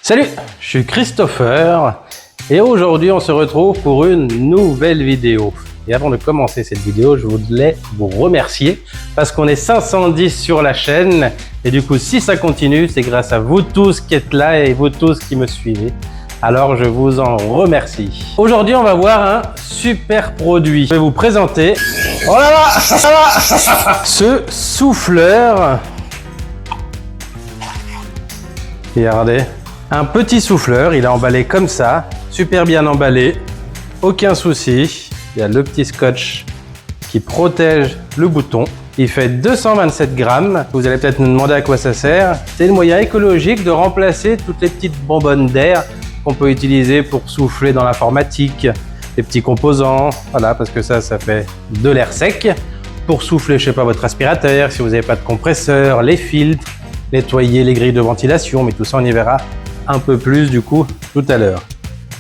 Salut, je suis Christopher et aujourd'hui on se retrouve pour une nouvelle vidéo. Et avant de commencer cette vidéo, je voulais vous remercier parce qu'on est 510 sur la chaîne et du coup si ça continue, c'est grâce à vous tous qui êtes là et vous tous qui me suivez. Alors je vous en remercie. Aujourd'hui on va voir un super produit. Je vais vous présenter ce souffleur. Regardez. Un petit souffleur, il est emballé comme ça, super bien emballé, aucun souci. Il y a le petit scotch qui protège le bouton. Il fait 227 grammes. Vous allez peut-être me demander à quoi ça sert. C'est le moyen écologique de remplacer toutes les petites bonbonnes d'air qu'on peut utiliser pour souffler dans l'informatique, les petits composants, voilà, parce que ça fait de l'air sec. Pour souffler, je sais pas, votre aspirateur, si vous n'avez pas de compresseur, les filtres, nettoyer les grilles de ventilation, mais tout ça on y verra un peu plus du coup tout à l'heure.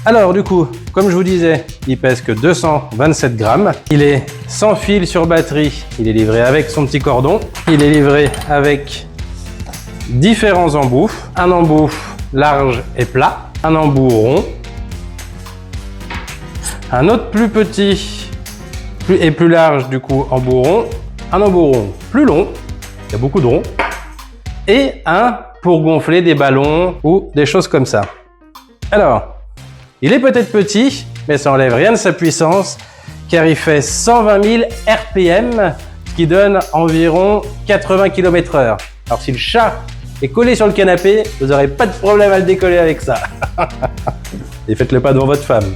Alors du coup, comme je vous disais, il pèse que 227 grammes. Il est sans fil sur batterie. Il est livré avec son petit cordon. Il est livré avec différents embouts. Un embout large et plat. Un embout rond. Un autre plus petit et plus large du coup embout rond. Un embout rond plus long. Il y a beaucoup de ronds. Et un pour gonfler des ballons ou des choses comme ça. Alors, il est peut-être petit, mais ça n'enlève rien de sa puissance, car il fait 120 000 RPM, ce qui donne environ 80 km/h. Alors si le chat est collé sur le canapé, vous n'aurez pas de problème à le décoller avec ça. Et faites-le pas devant votre femme.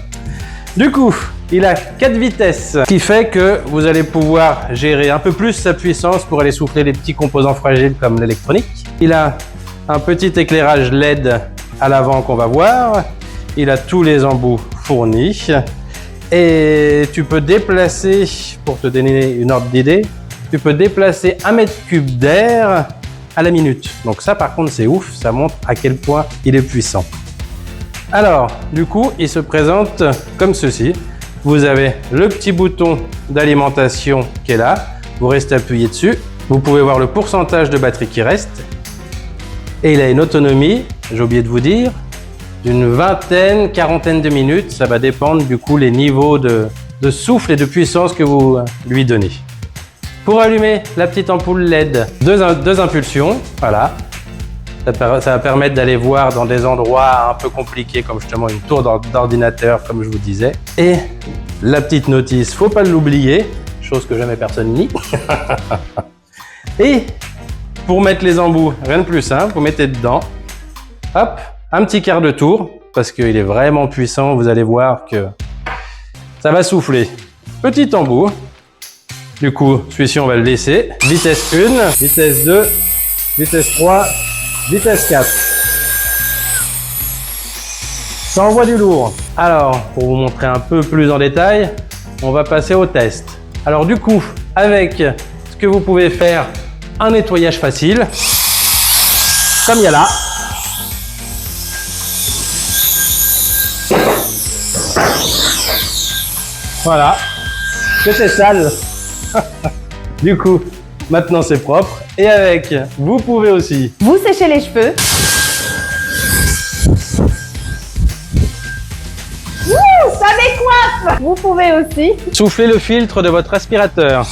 Du coup, il a 4 vitesses, ce qui fait que vous allez pouvoir gérer un peu plus sa puissance pour aller souffler les petits composants fragiles comme l'électronique. Il a un petit éclairage LED à l'avant qu'on va voir. Il a tous les embouts fournis. Et tu peux déplacer, pour te donner une ordre d'idée, tu peux déplacer 1 mètre cube d'air à la minute. Donc ça par contre c'est ouf, ça montre à quel point il est puissant. Alors, du coup, il se présente comme ceci. Vous avez le petit bouton d'alimentation qui est là. Vous restez appuyé dessus. Vous pouvez voir le pourcentage de batterie qui reste. Et il a une autonomie, j'ai oublié de vous dire, d'une vingtaine, quarantaine de minutes. Ça va dépendre du coup les niveaux de souffle et de puissance que vous lui donnez. Pour allumer la petite ampoule LED, deux impulsions, voilà. Ça va permettre d'aller voir dans des endroits un peu compliqués, comme justement une tour d'ordinateur, comme je vous disais. Et la petite notice, faut pas l'oublier, chose que jamais personne nie. Et pour mettre les embouts, rien de plus simple, vous mettez dedans, hop, un petit quart de tour, parce qu'il est vraiment puissant, vous allez voir que ça va souffler. Petit embout, du coup, celui-ci on va le laisser. Vitesse 1, vitesse 2, vitesse 3, vitesse 4. Ça envoie du lourd. Alors, pour vous montrer un peu plus en détail, on va passer au test. Alors du coup, avec ce que vous pouvez faire, un nettoyage facile, comme il y a là. Voilà, c'était sale. Du coup, maintenant c'est propre. Et avec, vous pouvez aussi vous sécher les cheveux. Ça décoiffe. Vous pouvez aussi souffler le filtre de votre aspirateur.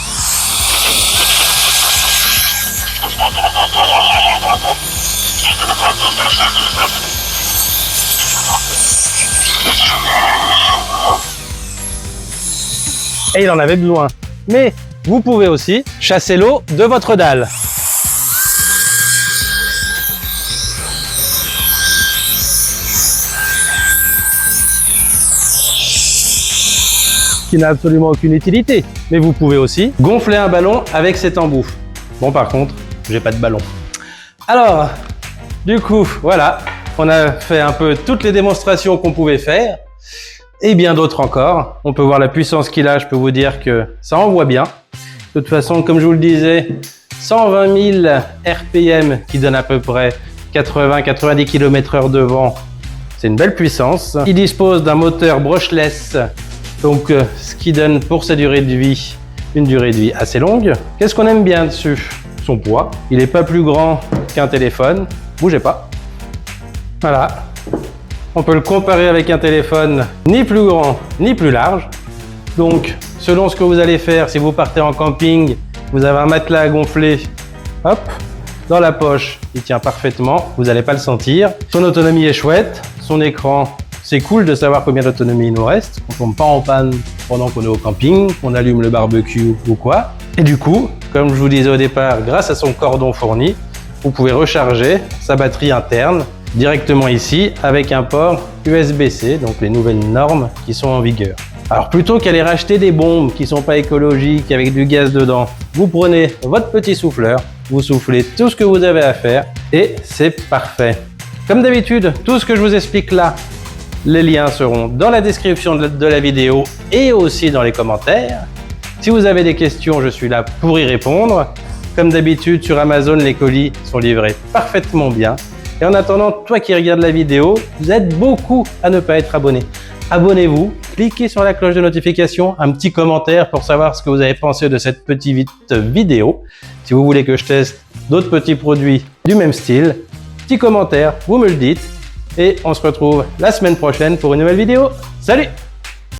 Et il en avait besoin. Mais vous pouvez aussi chasser l'eau de votre dalle. Qui n'a absolument aucune utilité. Mais vous pouvez aussi gonfler un ballon avec cet embout. Bon, par contre, j'ai pas de ballon. Alors, du coup, voilà, on a fait un peu toutes les démonstrations qu'on pouvait faire. Et bien d'autres encore. On peut voir la puissance qu'il a, je peux vous dire que ça envoie bien. De toute façon, comme je vous le disais, 120 000 RPM qui donne à peu près 80-90 km/h de vent. C'est une belle puissance. Il dispose d'un moteur brushless, donc ce qui donne pour sa durée de vie, une durée de vie assez longue. Qu'est-ce qu'on aime bien dessus? Son poids. Il n'est pas plus grand qu'un téléphone. Bougez pas. Voilà. On peut le comparer avec un téléphone ni plus grand ni plus large. Donc, selon ce que vous allez faire, si vous partez en camping, vous avez un matelas à gonfler, hop, dans la poche, il tient parfaitement, vous n'allez pas le sentir. Son autonomie est chouette, son écran, c'est cool de savoir combien d'autonomie il nous reste. On ne tombe pas en panne pendant qu'on est au camping, qu'on allume le barbecue ou quoi. Et du coup, comme je vous disais au départ, grâce à son cordon fourni, vous pouvez recharger sa batterie interne directement ici avec un port USB-C, donc les nouvelles normes qui sont en vigueur. Alors plutôt qu'aller racheter des bombes qui sont pas écologiques avec du gaz dedans, vous prenez votre petit souffleur, vous soufflez tout ce que vous avez à faire et c'est parfait. Comme d'habitude, tout ce que je vous explique là, les liens seront dans la description de la vidéo et aussi dans les commentaires. Si vous avez des questions, je suis là pour y répondre. Comme d'habitude, sur Amazon, les colis sont livrés parfaitement bien. Et en attendant, toi qui regardes la vidéo, vous êtes beaucoup à ne pas être abonné. Abonnez-vous, cliquez sur la cloche de notification, un petit commentaire pour savoir ce que vous avez pensé de cette petite vidéo. Si vous voulez que je teste d'autres petits produits du même style, petit commentaire, vous me le dites. Et on se retrouve la semaine prochaine pour une nouvelle vidéo. Salut!